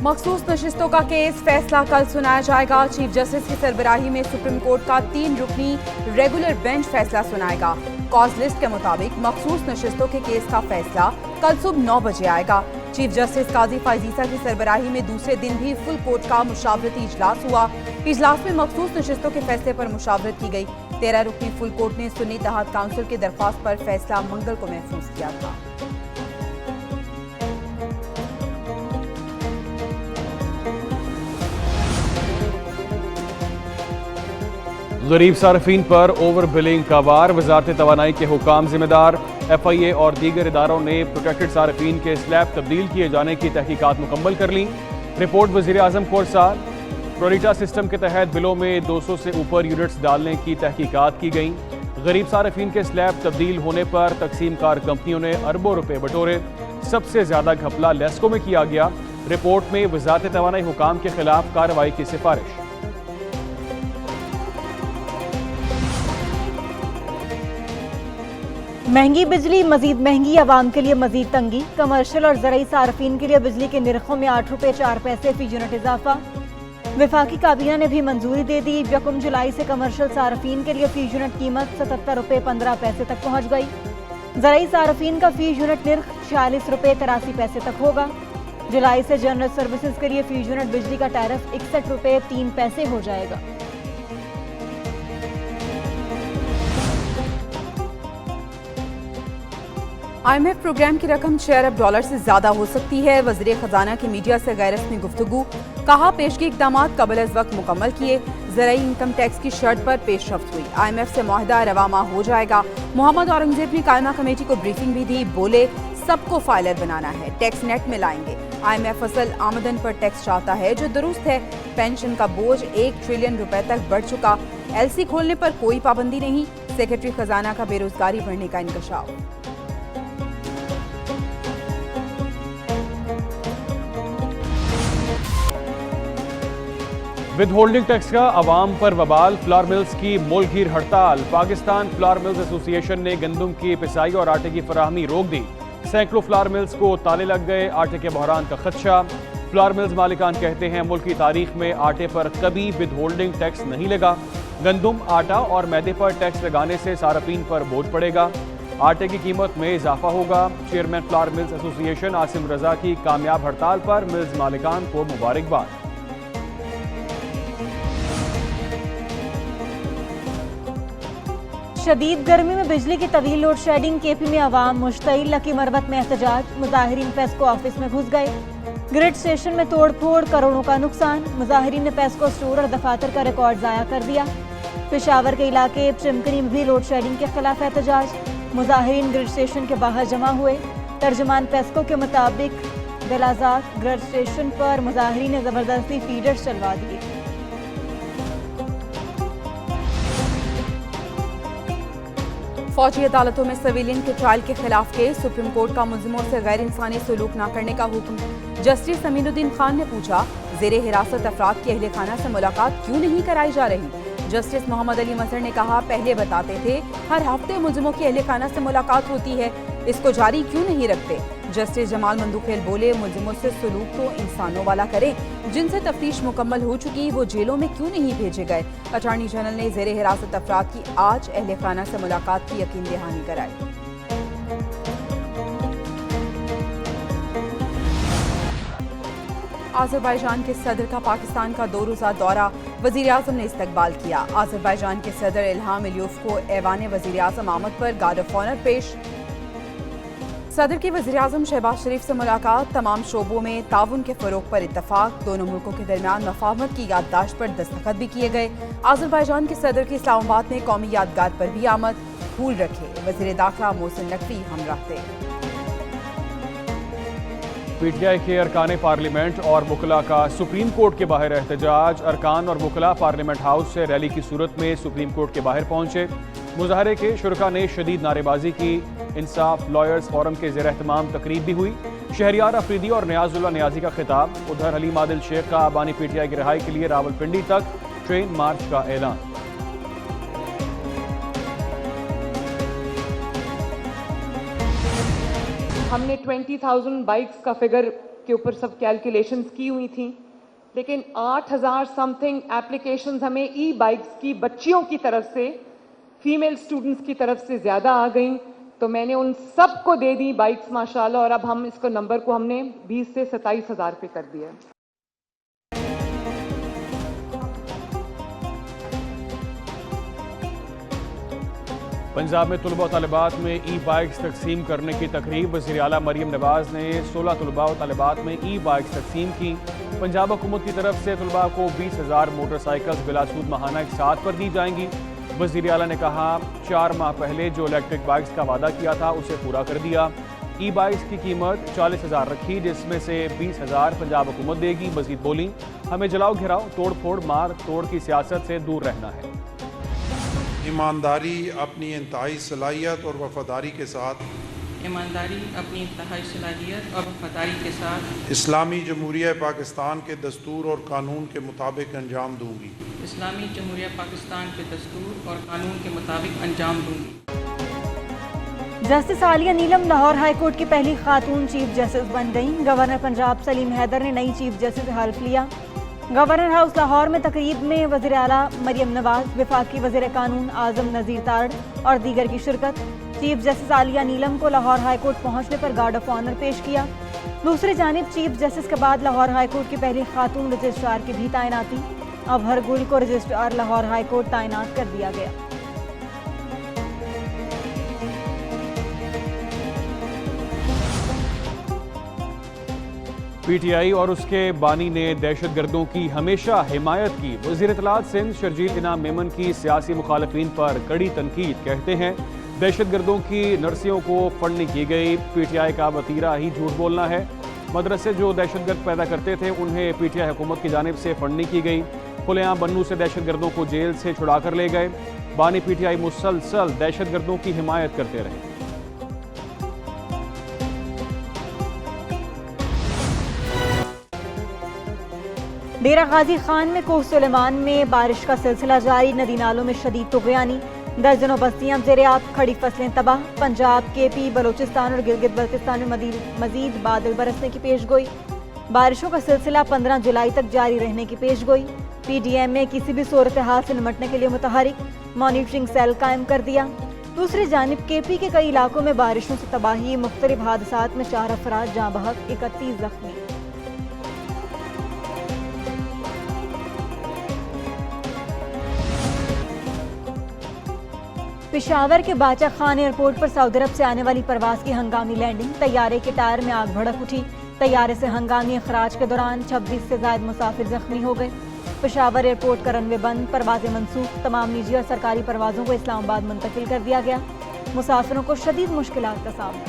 मखसूस नशिस्तों का केस फैसला कल सुनाया जाएगा। चीफ जस्टिस की सरबराही में सुप्रीम कोर्ट का 3 रुकनी रेगुलर बेंच फैसला सुनाएगा। कॉज लिस्ट के मुताबिक मखसूस नशिस्तों के केस का फैसला कल सुबह 9 बजे आएगा। चीफ जस्टिस काजी फायजीसा की सरबराही में दूसरे दिन भी फुल कोर्ट का मुशावरती इजलास हुआ। इजलास में मखसूस नशिस्तों के फैसले पर मुशावरत की गई। 13 रुकनी फुल कोर्ट ने सुन्नी तहत काउंसिल की दरख्वास्त पर फैसला मंगल को महफूज किया था। गरीब सार्फिन पर ओवर बिलिंग का वार, वजारत तवानाई के हुकाम जिम्मेदार। FIA और दीगर इदारों ने प्रोटेक्टेड सार्फिन के स्लैब तब्दील किए जाने की तहकीकात मुकम्मल कर ली। रिपोर्ट वज़ीर आज़म को अरसाल। प्रोरिटा सिस्टम के तहत बिलों में 200 से ऊपर यूनिट्स डालने की तहकीकात की गई। गरीब सार्फिन के स्लैब तब्दील होने पर तकसीम कार कंपनियों ने अरबों रुपए बटोरे। सबसे ज्यादा घपला लेस्को में किया गया। रिपोर्ट में वजारत तवानाई हुकाम के खिलाफ कार्रवाई की सिफारिश। महंगी बिजली मजीद महंगी, आवाम के लिए मजीद तंगी। कमर्शियल और ज़राई सार्फिन के लिए बिजली के निर्खों में 8 रुपये 4 पैसे फी यूनिट इजाफा। वफाकी काबीना ने भी मंजूरी दे दी। 1 जुलाई से कमर्शियल सार्फिन के लिए फी यूनिट कीमत 77 रुपये 15 पैसे तक पहुँच गई। ज़राई सार्फिन का फी यूनिट निर्ख 46 रुपये 83 पैसे तक होगा। जुलाई से जनरल सर्विसेज के लिए फी यूनिट बिजली का टैरिफ 61 रुपये 3 पैसे हो जाएगा। IMF प्रोग्राम की रकम $6 अरब से ज्यादा हो सकती है। वज़ीर खजाना की मीडिया से गैर रस्मी गुफ्तगू। कहा पेशगी इक़दामात कबल अज़ वक्त मुकम्मल किए। ज़राई इनकम टैक्स की शर्त पर पेशरफ्त हुई। IMF से मुआहदा रवामा हो जाएगा। मोहम्मद औरंगजेब ने कायमा कमेटी को ब्रीफिंग भी दी। बोले सबको फाइलर बनाना है, टैक्स नेट में लाएंगे। IMF असल आमदन पर टैक्स चाहता है जो दुरुस्त है। पेंशन का बोझ 1 ट्रिलियन रुपए तक बढ़ चुका। LC खोलने पर कोई पाबंदी नहीं। सेक्रेटरी खजाना का बेरोजगारी बढ़ने का इंकशाफ। विद होल्डिंग टैक्स का अवाम पर वबाल, फ्लावर मिल्स की मुल्कगीर हड़ताल। पाकिस्तान फ्लावर मिल्स एसोसिएशन ने गंदम की पिसाई और आटे की फराहमी रोक दी। सैकड़ों फ्लावर मिल्स को ताले लग गए। आटे के बहरान का खदशा। फ्लावर मिल्स मालिकान कहते हैं मुल्क की तारीख में आटे पर कभी विद होल्डिंग टैक्स नहीं लगा। गंदम, आटा और मैदे पर टैक्स लगाने से सार्फिन पर बोझ पड़ेगा। आटे की कीमत में इजाफा होगा। Chairman flour mills association Asim Raza की कामयाब हड़ताल पर मिल्स मालिकान को मुबारकबाद। शदीद गर्मी में बिजली की तवील लोड शेडिंग। KP में अवाम मुश्तइल की मरम्मत में एहतजाज। मुजाहिरीन पेस्को ऑफिस में घुस गए। ग्रिड स्टेशन में तोड़ फोड़, करोड़ों का नुकसान। मुजाहिरीन ने पेस्को स्टोर और दफातर का रिकॉर्ड जाया कर दिया। पेशावर के इलाके चिमकनी में भी लोड शेडिंग के खिलाफ एहतजाज। मुजाहिरीन ग्रिड स्टेशन के बाहर जमा हुए। तर्जमान पेस्को के मुताबिक बिलाजात ग्रिड स्टेशन पर मुजाहिरीन ने जबरदस्ती फीडर्स चलवा दिए। फौजी अदालतों में सिविलियन के ट्रायल के खिलाफ केस। सुप्रीम कोर्ट का मुलजिमों से गैर इंसानी सलूक न करने का हुक्म। जस्टिस अमीनुद्दीन खान ने पूछा जेरे हिरासत अफराद की अहले खाना से मुलाकात क्यों नहीं कराई जा रही। जस्टिस मोहम्मद अली मजहर ने कहा पहले बताते थे हर हफ्ते मुलजिमों की अहले खाना से मुलाकात होती है, इसको जारी क्यों नहीं रखते। जस्टिस जमाल मंदूखेल बोले मुलजिमों से सलूक तो इंसानों वाला करें, जिनसे तफ्तीश मुकम्मल हो चुकी वो जेलों में क्यों नहीं भेजे गए। अटॉर्नी जनरल ने जेरे हिरासत अफराद की आज अहले खाना से मुलाकात की यकीन दहानी कराई। आज़रबाईजान के सदर का पाकिस्तान का 2 रोज़ा दौरा। वज़ीर आज़म ने इस्तकबाल किया। आज़रबाईजान के सदर इल्हाम अलियोव को ऐवान वज़ीर आज़म आमद पर गार्ड ऑफ ऑनर पेश। सदर की वज़ीर आज़म शहबाज शरीफ से मुलाकात। तमाम शोबों में ताउन के फ़रोग़ पर इत्तफ़ाक़। दोनों मुल्कों के दरमियान मफ़ाहमत की याददाश्त पर दस्तखत भी किए गए। आज़रबाईजान के सदर की इस्लामाबाद में कौमी यादगार पर भी आमद। फूल रखे। वज़ीर दाखिला मोहसिन नकवी हमराह थे। PTI के अरकान पार्लियामेंट और वकला का सुप्रीम कोर्ट के बाहर एहतजाज। अरकान और वकला पार्लियामेंट हाउस से रैली की सूरत में सुप्रीम कोर्ट के बाहर पहुंचे। मुजाहरे के शुरका ने शदीद नारेबाजी की। इंसाफ लॉयर्स फोरम के ज़ेर एहतमाम तकरीब भी हुई। शहरियार अफरीदी और नियाजुल्लाह नियाजी का खिताब। उधर हलीम आदिल शेख का बानी PTI की रिहाई के लिए रावलपिंडी तक ट्रेन मार्च का ऐलान। हमने 20,000 बाइक्स का फिगर के ऊपर सब कैलकुलेशंस की हुई थी, लेकिन 8000 समथिंग एप्लीकेशंस हमें ई बाइक्स की बच्चियों की तरफ से, फीमेल स्टूडेंट्स की तरफ से ज़्यादा आ गई, तो मैंने उन सब को दे दी बाइक्स माशाल्लाह, और अब हम इसको नंबर को हमने 20 से 27,000 पे कर दिया है। पंजाब में तलबा और तालिबात में ई बाइक्स तकसीम करने की तकरीब। वज़ीर आला मरीम नवाज ने 16 तलबा और तालिबात में ई बाइक्स तकसीम की। पंजाब हुकूमत की तरफ से तलबा को 20,000 मोटरसाइकिल्स बिलासूद माहाना एक साथ पर दी जाएंगी। वज़ीर आला ने कहा 4 माह पहले जो इलेक्ट्रिक बाइक्स का वादा किया था उसे पूरा कर दिया। ई बाइक्स की कीमत 40,000 रखी, जिसमें से 20,000 पंजाब हुकूमत देगी। मजीद बोली, हमें जलाओ घिराओ तोड़ फोड़ मार तोड़ की सियासत से दूर रहना है। ईमानदारी अपनी इंतहाई सलाहियत और वफादारी के साथ इस्लामी जमहूरिया पाकिस्तान के दस्तूर और कानून के मुताबिक अंजाम दूंगी। इस्लामी जमहूरिया पाकिस्तान के दस्तूर और कानून के मुताबिक अंजाम दूंगी। जस्टिस आलिया नीलम लाहौर हाई कोर्ट की पहली खातून चीफ जस्टिस बन गईं। गवर्नर पंजाब सलीम हैदर ने नई चीफ जस्टिस से हल्फ लिया। गवर्नर हाउस लाहौर में तकरीब में वज़ीर आला मरीम नवाज, वफाकी वज़ीर कानून आज़म नज़ीर तारड़ और दीगर की शिरकत। चीफ जस्टिस आलिया नीलम को लाहौर हाई कोर्ट पहुंचने पर गार्ड ऑफ ऑनर पेश किया। दूसरी जानिब चीफ जस्टिस के बाद लाहौर हाई कोर्ट की पहली खातून रजिस्ट्रार की भी तैनाती। अबहर गुल को रजिस्ट्रार लाहौर हाई कोर्ट तैनात कर दिया गया। PTI और उसके बानी ने दहशतगर्दों की हमेशा हिमायत की। वज़ीर इत्तलात सिंध शर्जील इनाम मेमन की सियासी मुखालफिन पर कड़ी तनकीद। कहते हैं दहशतगर्दों की नर्सियों को फंडिंग की गई। PTI का वतीरा ही झूठ बोलना है। मदरसे जो दहशतगर्द पैदा करते थे उन्हें PTI हुकूमत की जानिब से फंडिंग की गई। खुलेआम बन्नू से दहशतगर्दों को जेल से छुड़ा कर ले गए। बानी PTI मुसलसल दहशतगर्दों की हिमायत करते रहे। डेरा गाजी खान में कोह सुलेमान में बारिश का सिलसिला जारी। नदी नालों में शदीद तुग़यानी। दर्जनों बस्तियां ज़ेर-ए-आब, खड़ी फसलें तबाह। पंजाब, KP, बलोचिस्तान और गिलगित बल्तिस्तान में मजीद बादल बरसने की पेशगोई। बारिशों का सिलसिला 15 जुलाई तक जारी रहने की पेशगोई। PDM में किसी भी सूरत हाल से निमटने के लिए मुतहरिक मॉनिटरिंग सेल कायम कर दिया। दूसरी जानिब KP के कई इलाकों में बारिशों से तबाही। मुख्तलिफ हादसात में 4 अफराद जाँ बहक, 31 जख्मी। पेशावर के बाचा खान एयरपोर्ट पर सऊदी अरब से आने वाली परवाज की हंगामी लैंडिंग। तैयारे के टायर में आग भड़क उठी। तैयारे से हंगामी अखराज के दौरान 26 से ज्यादा मुसाफिर जख्मी हो गए। पेशावर एयरपोर्ट का रनवे बंद, परवाजें मनसूख। तमाम निजी और सरकारी परवाजों को इस्लामाबाद मुंतकिल कर दिया गया। मुसाफिरों को शदीद मुश्किलात का सामना।